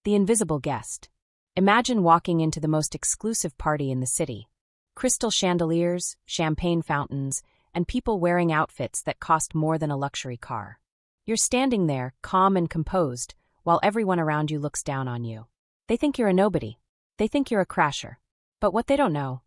The invisible guest. Imagine walking into the most exclusive party in the city. Crystal chandeliers, champagne fountains, and people wearing outfits that cost more than a luxury car. You're standing there, calm and composed, while everyone around you looks down on you. They think you're a nobody. They think you're a crasher. But what they don't know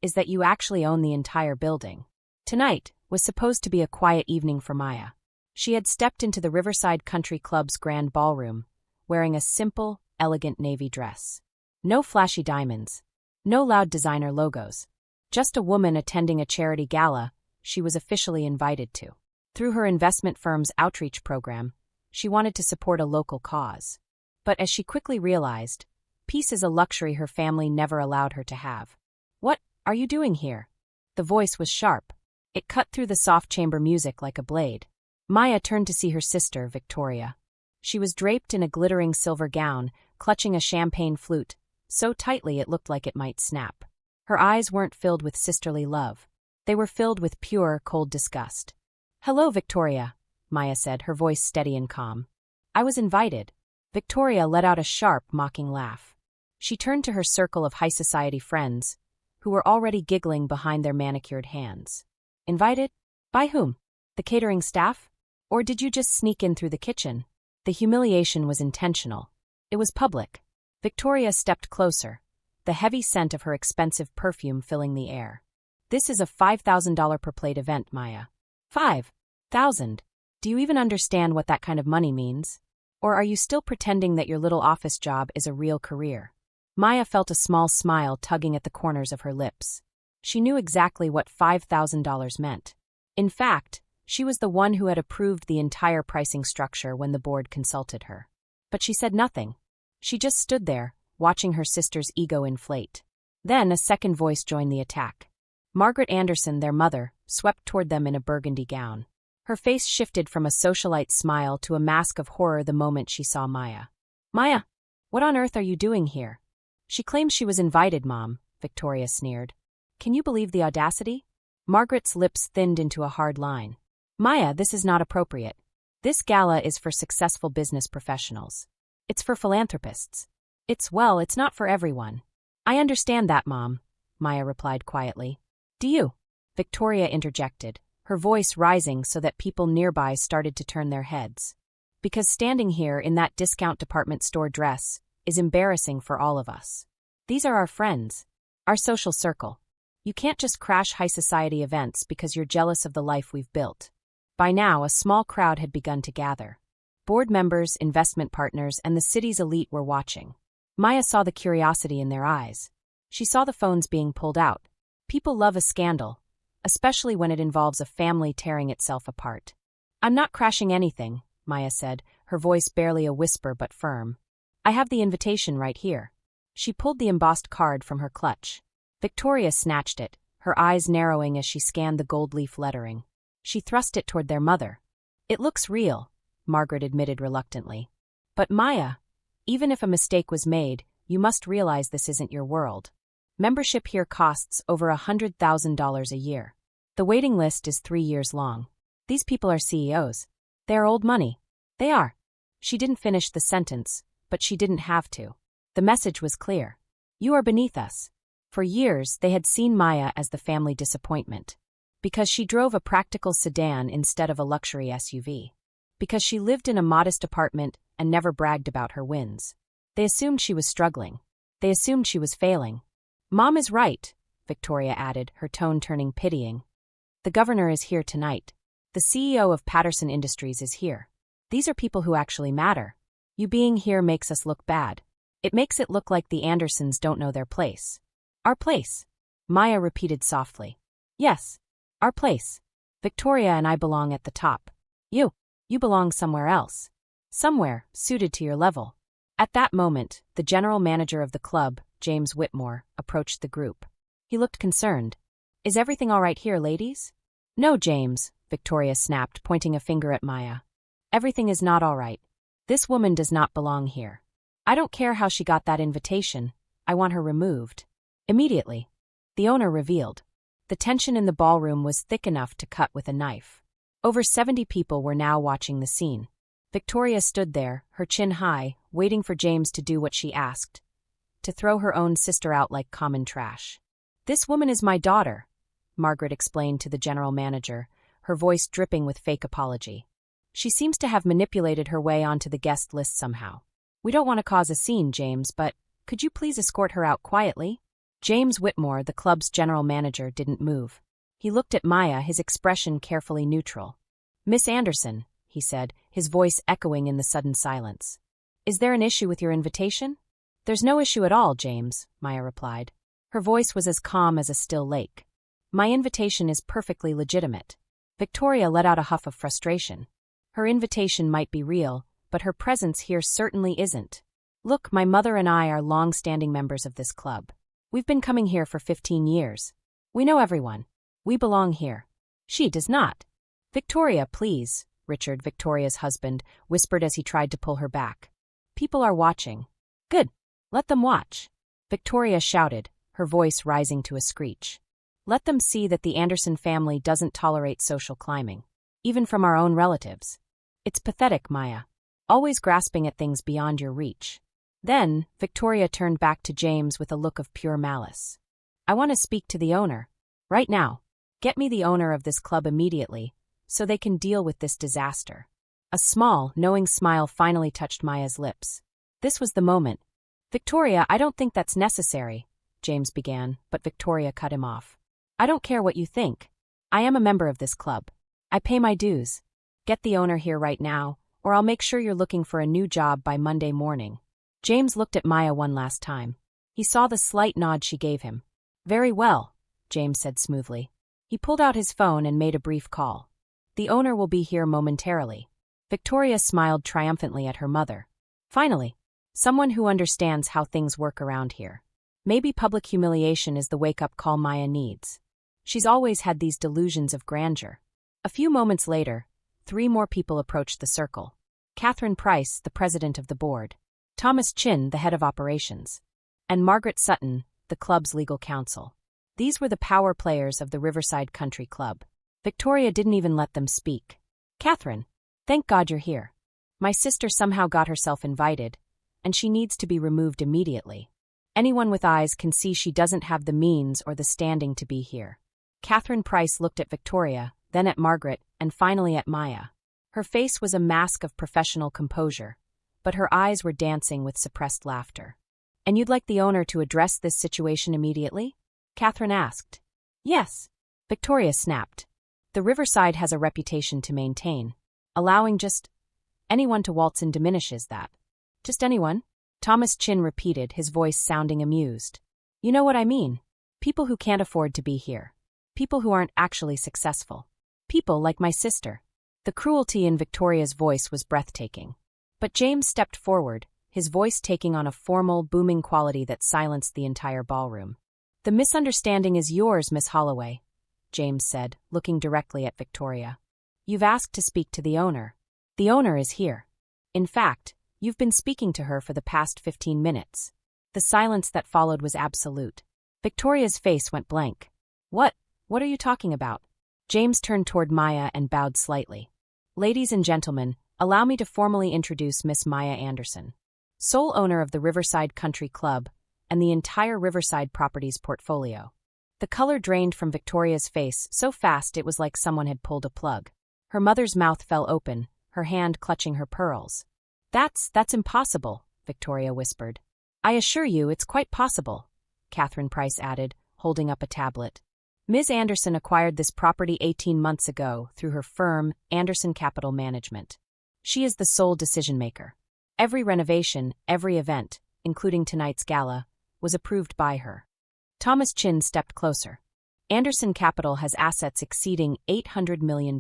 is that you actually own the entire building. Tonight was supposed to be a quiet evening for Maya. She had stepped into the Riverside Country Club's grand ballroom, wearing a simple, elegant navy dress. No flashy diamonds. No loud designer logos. Just a woman attending a charity gala she was officially invited to. Through her investment firm's outreach program, she wanted to support a local cause. But as she quickly realized, peace is a luxury her family never allowed her to have. "What are you doing here?" The voice was sharp. It cut through the soft chamber music like a blade. Maya turned to see her sister, Victoria. She was draped in a glittering silver gown, clutching a champagne flute, so tightly it looked like it might snap. Her eyes weren't filled with sisterly love. They were filled with pure, cold disgust. "Hello, Victoria," Maya said, her voice steady and calm. "I was invited." Victoria let out a sharp, mocking laugh. She turned to her circle of high society friends, who were already giggling behind their manicured hands. "Invited? By whom? The catering staff? Or did you just sneak in through the kitchen?" The humiliation was intentional. It was public. Victoria stepped closer, the heavy scent of her expensive perfume filling the air. "This is a $5,000 per plate event, Maya." $5,000? Do you even understand what that kind of money means? Or are you still pretending that your little office job is a real career? Maya felt a small smile tugging at the corners of her lips. She knew exactly what $5,000 meant. In fact, she was the one who had approved the entire pricing structure when the board consulted her. But she said nothing. She just stood there, watching her sister's ego inflate. Then a second voice joined the attack. Margaret Anderson, their mother, swept toward them in a burgundy gown. Her face shifted from a socialite smile to a mask of horror the moment she saw Maya. "Maya, what on earth are you doing here?" "She claims she was invited, Mom," Victoria sneered. "Can you believe the audacity?" Margaret's lips thinned into a hard line. "Maya, this is not appropriate. This gala is for successful business professionals. It's for philanthropists. It's not for everyone." "I understand that, Mom," Maya replied quietly. "Do you?" Victoria interjected, her voice rising so that people nearby started to turn their heads. "Because standing here in that discount department store dress is embarrassing for all of us. These are our friends, our social circle. You can't just crash high society events because you're jealous of the life we've built." By now, a small crowd had begun to gather. Board members, investment partners, and the city's elite were watching. Maya saw the curiosity in their eyes. She saw the phones being pulled out. People love a scandal, especially when it involves a family tearing itself apart. "I'm not crashing anything," Maya said, her voice barely a whisper but firm. "I have the invitation right here." She pulled the embossed card from her clutch. Victoria snatched it, her eyes narrowing as she scanned the gold leaf lettering. She thrust it toward their mother. "It looks real," Margaret admitted reluctantly. "But Maya, even if a mistake was made, you must realize this isn't your world. Membership here costs over $100,000 a year. The waiting list is 3 years long. These people are CEOs. They are old money. They are." She didn't finish the sentence, but she didn't have to. The message was clear. "You are beneath us." For years, they had seen Maya as the family disappointment. Because she drove a practical sedan instead of a luxury SUV. Because she lived in a modest apartment and never bragged about her wins. They assumed she was struggling. They assumed she was failing. "Mom is right," Victoria added, her tone turning pitying. "The governor is here tonight. The CEO of Patterson Industries is here. These are people who actually matter. You being here makes us look bad. It makes it look like the Andersons don't know their place." "Our place," Maya repeated softly. "Yes, our place. Victoria and I belong at the top. You belong somewhere else. Somewhere suited to your level." At that moment, the general manager of the club, James Whitmore, approached the group. He looked concerned. "Is everything all right here, ladies?" "No, James," Victoria snapped, pointing a finger at Maya. "Everything is not all right. This woman does not belong here. I don't care how she got that invitation. I want her removed. Immediately." The owner revealed. The tension in the ballroom was thick enough to cut with a knife. Over 70 people were now watching the scene. Victoria stood there, her chin high, waiting for James to do what she asked, to throw her own sister out like common trash. "This woman is my daughter," Margaret explained to the general manager, her voice dripping with fake apology. "She seems to have manipulated her way onto the guest list somehow. We don't want to cause a scene, James, but could you please escort her out quietly?" James Whitmore, the club's general manager, didn't move. He looked at Maya, his expression carefully neutral. "Miss Anderson," he said, his voice echoing in the sudden silence. "Is there an issue with your invitation?" "There's no issue at all, James," Maya replied. Her voice was as calm as a still lake. "My invitation is perfectly legitimate." Victoria let out a huff of frustration. Her invitation might be real, but her presence here certainly isn't. "Look, my mother and I are long-standing members of this club. We've been coming here for 15 years. We know everyone. We belong here. She does not." "Victoria, please," Richard, Victoria's husband, whispered as he tried to pull her back. "People are watching." "Good. Let them watch," Victoria shouted, her voice rising to a screech. "Let them see that the Anderson family doesn't tolerate social climbing, even from our own relatives. It's pathetic, Maya. Always grasping at things beyond your reach." Then, Victoria turned back to James with a look of pure malice. "I want to speak to the owner. Right now. Get me the owner of this club immediately, so they can deal with this disaster." A small, knowing smile finally touched Maya's lips. This was the moment. "Victoria, I don't think that's necessary," James began, but Victoria cut him off. "I don't care what you think. I am a member of this club. I pay my dues. Get the owner here right now, or I'll make sure you're looking for a new job by Monday morning." James looked at Maya one last time. He saw the slight nod she gave him. "Very well," James said smoothly. He pulled out his phone and made a brief call. "The owner will be here momentarily." Victoria smiled triumphantly at her mother. Finally, someone who understands how things work around here. Maybe public humiliation is the wake-up call Maya needs. She's always had these delusions of grandeur. A few moments later, 3 more people approached the circle. Catherine Price, the president of the board. Thomas Chin, the head of operations. And Margaret Sutton, the club's legal counsel. These were the power players of the Riverside Country Club. Victoria didn't even let them speak. "Catherine, thank God you're here. My sister somehow got herself invited, and she needs to be removed immediately. Anyone with eyes can see she doesn't have the means or the standing to be here." Catherine Price looked at Victoria, then at Margaret, and finally at Maya. Her face was a mask of professional composure, but her eyes were dancing with suppressed laughter. "And you'd like the owner to address this situation immediately?" Catherine asked. "Yes," Victoria snapped. "The Riverside has a reputation to maintain. Allowing just anyone to waltz in diminishes that." "Just anyone?" Thomas Chin repeated, his voice sounding amused. "You know what I mean. People who can't afford to be here. People who aren't actually successful. People like my sister." The cruelty in Victoria's voice was breathtaking. But James stepped forward, his voice taking on a formal, booming quality that silenced the entire ballroom. "The misunderstanding is yours, Miss Holloway," James said, looking directly at Victoria. "You've asked to speak to the owner. The owner is here. In fact, you've been speaking to her for the past 15 minutes. The silence that followed was absolute. Victoria's face went blank. What are you talking about?" James turned toward Maya and bowed slightly. "Ladies and gentlemen, allow me to formally introduce Miss Maya Anderson, sole owner of the Riverside Country Club and the entire Riverside Properties portfolio." The color drained from Victoria's face so fast it was like someone had pulled a plug. Her mother's mouth fell open, her hand clutching her pearls. That's impossible," Victoria whispered. "I assure you it's quite possible," Catherine Price added, holding up a tablet. "Ms. Anderson acquired this property 18 months ago through her firm, Anderson Capital Management. She is the sole decision-maker. Every renovation, every event, including tonight's gala, was approved by her." Thomas Chin stepped closer. "Anderson Capital has assets exceeding $800 million.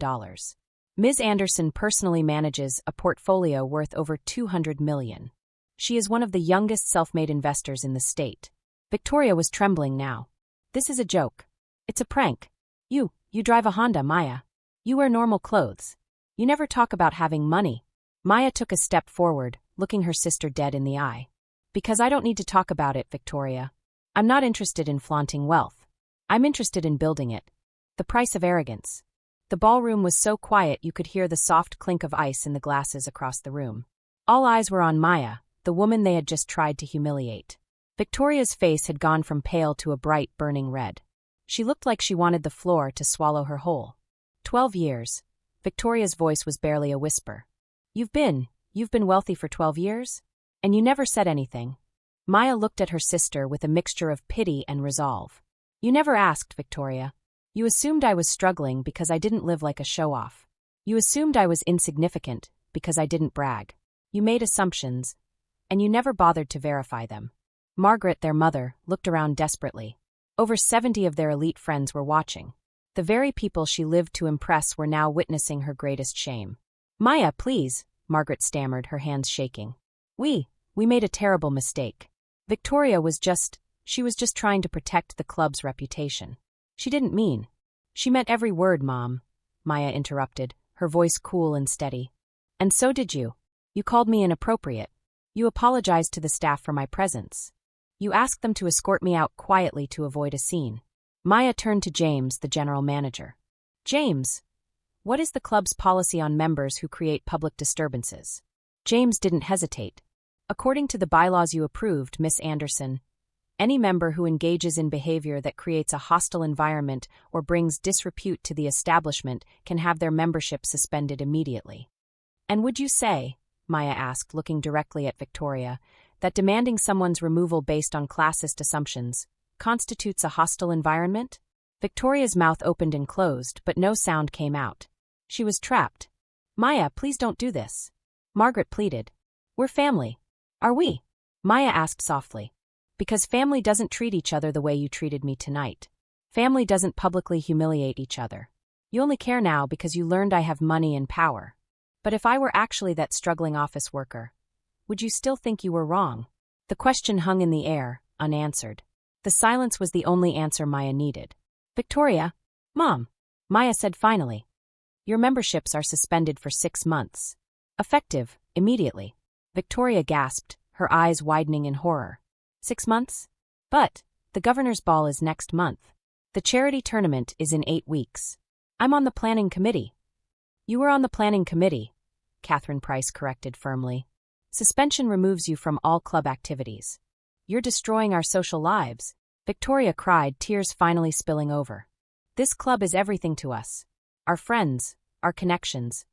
Ms. Anderson personally manages a portfolio worth over $200 million. She is one of the youngest self-made investors in the state." Victoria was trembling now. "This is a joke. It's a prank. You drive a Honda, Maya. You wear normal clothes. You never talk about having money." Maya took a step forward, looking her sister dead in the eye. "Because I don't need to talk about it, Victoria. I'm not interested in flaunting wealth. I'm interested in building it. The price of arrogance." The ballroom was so quiet you could hear the soft clink of ice in the glasses across the room. All eyes were on Maya, the woman they had just tried to humiliate. Victoria's face had gone from pale to a bright, burning red. She looked like she wanted the floor to swallow her whole. 12 years. Victoria's voice was barely a whisper. You've been wealthy for 12 years? And you never said anything. Maya looked at her sister with a mixture of pity and resolve. You never asked, Victoria. You assumed I was struggling because I didn't live like a show-off. You assumed I was insignificant because I didn't brag. You made assumptions, and you never bothered to verify them. Margaret, their mother, looked around desperately. Over 70 of their elite friends were watching. The very people she lived to impress were now witnessing her greatest shame. Maya, please, Margaret stammered, her hands shaking. We made a terrible mistake. Victoria was just trying to protect the club's reputation. She didn't mean. She meant every word, Mom, Maya interrupted, her voice cool and steady. And so did you. You called me inappropriate. You apologized to the staff for my presence. You asked them to escort me out quietly to avoid a scene. Maya turned to James, the general manager. James, what is the club's policy on members who create public disturbances? James didn't hesitate. According to the bylaws you approved, Miss Anderson, any member who engages in behavior that creates a hostile environment or brings disrepute to the establishment can have their membership suspended immediately. And would you say, Maya asked, looking directly at Victoria, that demanding someone's removal based on classist assumptions constitutes a hostile environment? Victoria's mouth opened and closed, but no sound came out. She was trapped. Maya, please don't do this. Margaret pleaded. We're family. Are we? Maya asked softly. Because family doesn't treat each other the way you treated me tonight. Family doesn't publicly humiliate each other. You only care now because you learned I have money and power. But if I were actually that struggling office worker, would you still think you were wrong? The question hung in the air, unanswered. The silence was the only answer Maya needed. Victoria, Mom, Maya said finally. Your memberships are suspended for 6 months. Effective, immediately. Victoria gasped, her eyes widening in horror. 6 months? But the governor's ball is next month. The charity tournament is in 8 weeks. I'm on the planning committee. You were on the planning committee, Catherine Price corrected firmly. Suspension removes you from all club activities. You're destroying our social lives, Victoria cried, tears finally spilling over. This club is everything to us. Our friends, our connections.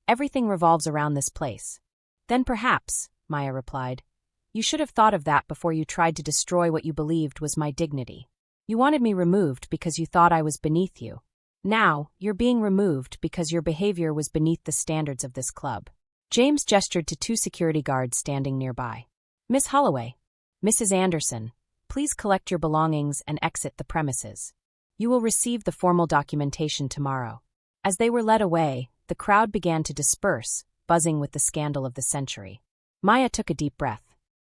Everything revolves around this place. Then perhaps, Maya replied, you should have thought of that before you tried to destroy what you believed was my dignity. You wanted me removed because you thought I was beneath you. Now, you're being removed because your behavior was beneath the standards of this club. James gestured to 2 security guards standing nearby. Miss Holloway, Mrs. Anderson, please collect your belongings and exit the premises. You will receive the formal documentation tomorrow. As they were led away, the crowd began to disperse, buzzing with the scandal of the century. Maya took a deep breath.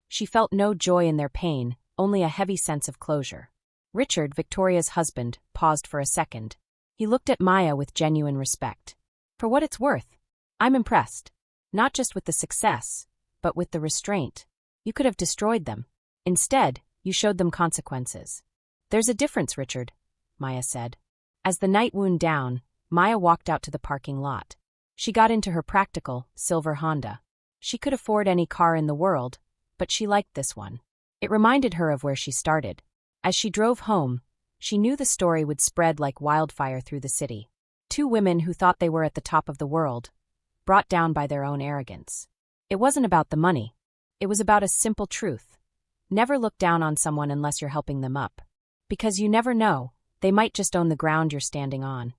She felt no joy in their pain, only a heavy sense of closure. Richard, Victoria's husband, paused for a second. He looked at Maya with genuine respect. For what it's worth, I'm impressed. Not just with the success, but with the restraint. You could have destroyed them. Instead, you showed them consequences. There's a difference, Richard, Maya said. As the night wound down, Maya walked out to the parking lot. She got into her practical, silver Honda. She could afford any car in the world, but she liked this one. It reminded her of where she started. As she drove home, she knew the story would spread like wildfire through the city. 2 women who thought they were at the top of the world, brought down by their own arrogance. It wasn't about the money. It was about a simple truth. Never look down on someone unless you're helping them up. Because you never know, they might just own the ground you're standing on.